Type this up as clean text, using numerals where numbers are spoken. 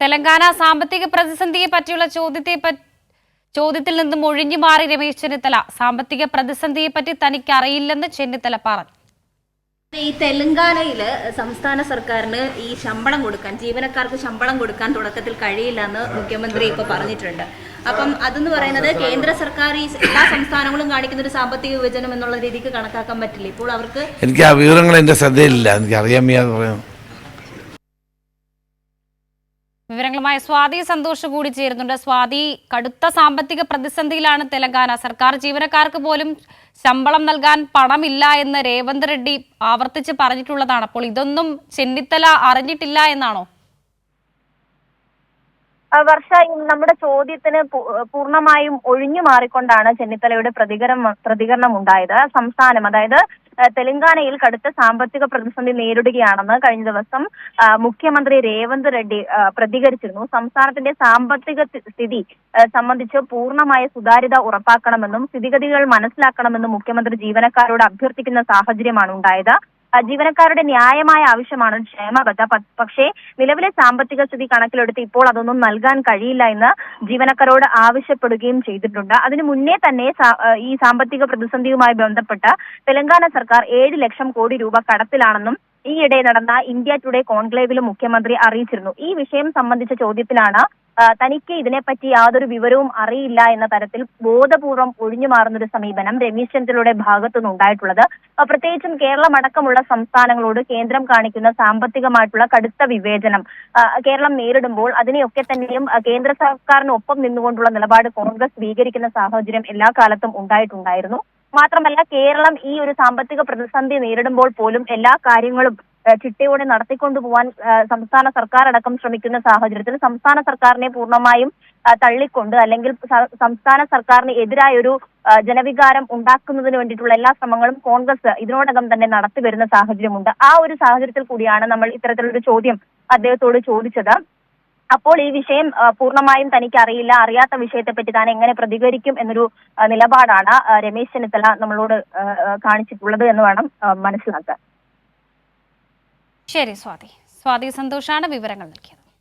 തെലങ്കാന സാമ്പത്തിക പ്രതിസന്ധിയെ പറ്റിയുള്ള ചോദ്യത്തിൽ നിന്നും ഒഴിഞ്ഞു മാറി രമേശ് ചെന്നിത്തല. സാമ്പത്തിക പ്രതിസന്ധിയെ പറ്റി തനിക്ക് അറിയില്ലെന്ന് ചെന്നിത്തല പറഞ്ഞു. ഈ തെലങ്കാനയില് സംസ്ഥാന സർക്കാരിന് ഈ ശമ്പളം കൊടുക്കാൻ, ജീവനക്കാർക്ക് ശമ്പളം കൊടുക്കാൻ തുടക്കത്തിൽ കഴിയില്ലെന്ന് മുഖ്യമന്ത്രി ഇപ്പൊ പറഞ്ഞിട്ടുണ്ട്. അപ്പം അതെന്ന് പറയുന്നത് കേന്ദ്ര സർക്കാർ ഈ എല്ലാ സംസ്ഥാനങ്ങളും കാണിക്കുന്ന ഒരു സാമ്പത്തിക വിഭജനം എന്നുള്ള രീതിക്ക് കണക്കാക്കാൻ പറ്റില്ല. ഇപ്പോൾ അവർക്ക് എനിക്ക് ആ വിവരങ്ങൾ എന്റെ ശ്രദ്ധയിലില്ല, എനിക്ക് അറിയാൻ വയ്യാതെ. വിവരങ്ങളുമായി സ്വാതി സന്തോഷ് കൂടി ചേരുന്നുണ്ട്. സ്വാതി, കടുത്ത സാമ്പത്തിക പ്രതിസന്ധിയിലാണ് തെലങ്കാന സർക്കാർ. ജീവനക്കാർക്ക് പോലും ശമ്പളം നൽകാൻ പണമില്ല എന്ന് രേവന്ത് റെഡ്ഡി ആവർത്തിച്ച് പറഞ്ഞിട്ടുള്ളതാണ്. അപ്പോൾ ഇതൊന്നും ചെന്നിത്തല അറിഞ്ഞിട്ടില്ല എന്നാണോ? വർഷ, നമ്മുടെ ചോദ്യത്തിന് പൂർണ്ണമായും ഒഴിഞ്ഞു മാറിക്കൊണ്ടാണ് ചെന്നിത്തലയുടെ പ്രതികരണം ഉണ്ടായത്. സംസ്ഥാനം, അതായത് തെലങ്കാനയിൽ കടുത്ത സാമ്പത്തിക പ്രതിസന്ധി നേരിടുകയാണെന്ന് കഴിഞ്ഞ ദിവസം മുഖ്യമന്ത്രി രേവന്ത് റെഡ്ഡി പ്രതികരിച്ചിരുന്നു. സംസ്ഥാനത്തിന്റെ സാമ്പത്തിക സ്ഥിതി സംബന്ധിച്ച് പൂർണ്ണമായ സുതാര്യത ഉറപ്പാക്കണമെന്നും സ്ഥിതിഗതികൾ മനസ്സിലാക്കണമെന്നും മുഖ്യമന്ത്രി ജീവനക്കാരോട് അഭ്യർത്ഥിക്കുന്ന സാഹചര്യമാണ് ഉണ്ടായത്. ജീവനക്കാരുടെ ന്യായമായ ആവശ്യമാണ് ക്ഷേമബദ്ധ. പക്ഷേ നിലവിലെ സാമ്പത്തിക സ്ഥിതി കണക്കിലെടുത്ത് ഇപ്പോൾ അതൊന്നും നൽകാൻ കഴിയില്ല എന്ന് ജീവനക്കാരോട് ആവശ്യപ്പെടുകയും ചെയ്തിട്ടുണ്ട്. അതിനു മുന്നേ തന്നെ ഈ സാമ്പത്തിക പ്രതിസന്ധിയുമായി ബന്ധപ്പെട്ട് തെലങ്കാന സർക്കാർ 7 ലക്ഷം കോടി രൂപ കടത്തിലാണെന്നും ഈയിടെ നടന്ന ഇന്ത്യ ടുഡേ കോൺക്ലേവിലും മുഖ്യമന്ത്രി അറിയിച്ചിരുന്നു. ഈ വിഷയം സംബന്ധിച്ച ചോദ്യത്തിലാണ് തനിക്ക് ഇതിനെപ്പറ്റി യാതൊരു വിവരവും അറിയില്ല എന്ന തരത്തിൽ ബോധപൂർവം ഒഴിഞ്ഞു മാറുന്നൊരു സമീപനം രമേശ് ചെന്നിത്തലയുടെ ഭാഗത്തുനിന്ന് ഉണ്ടായിട്ടുള്ളത്. പ്രത്യേകിച്ചും കേരളം അടക്കമുള്ള സംസ്ഥാനങ്ങളോട് കേന്ദ്രം കാണിക്കുന്ന സാമ്പത്തികമായിട്ടുള്ള കടുത്ത വിവേചനം കേരളം നേരിടുമ്പോൾ അതിനെയൊക്കെ തന്നെയും കേന്ദ്ര സർക്കാരിനൊപ്പം നിന്നുകൊണ്ടുള്ള നിലപാട് കോൺഗ്രസ് സ്വീകരിക്കുന്ന സാഹചര്യം എല്ലാ കാലത്തും ഉണ്ടായിട്ടുണ്ടായിരുന്നു. മാത്രമല്ല, കേരളം ഈ ഒരു സാമ്പത്തിക പ്രതിസന്ധി നേരിടുമ്പോൾ പോലും എല്ലാ കാര്യങ്ങളും ചിട്ടയോടെ നടത്തിക്കൊണ്ടുപോകാൻ സംസ്ഥാന സർക്കാർ അടക്കം ശ്രമിക്കുന്ന സാഹചര്യത്തിൽ സംസ്ഥാന സർക്കാരിനെ പൂർണ്ണമായും തള്ളിക്കൊണ്ട്, അല്ലെങ്കിൽ സംസ്ഥാന സർക്കാരിന് എതിരായൊരു ജനവികാരം ഉണ്ടാക്കുന്നതിന് വേണ്ടിയിട്ടുള്ള എല്ലാ ശ്രമങ്ങളും കോൺഗ്രസ് ഇതിനോടകം തന്നെ നടത്തി വരുന്ന സാഹചര്യമുണ്ട്. ആ ഒരു സാഹചര്യത്തിൽ കൂടിയാണ് നമ്മൾ ഇത്തരത്തിലൊരു ചോദ്യം അദ്ദേഹത്തോട് ചോദിച്ചത്. അപ്പോൾ ഈ വിഷയം പൂർണ്ണമായും തനിക്ക് അറിയില്ല, അറിയാത്ത വിഷയത്തെപ്പറ്റി താൻ എങ്ങനെ പ്രതികരിക്കും എന്നൊരു നിലപാടാണ് രമേശ് ചെന്നിത്തല നമ്മളോട് കാണിച്ചിട്ടുള്ളത് എന്ന് വേണം മനസ്സിലാക്കാൻ. ശരി സ്വാതി. സ്വാതി സന്തോഷാണ് വിവരങ്ങൾ നൽകിയത്.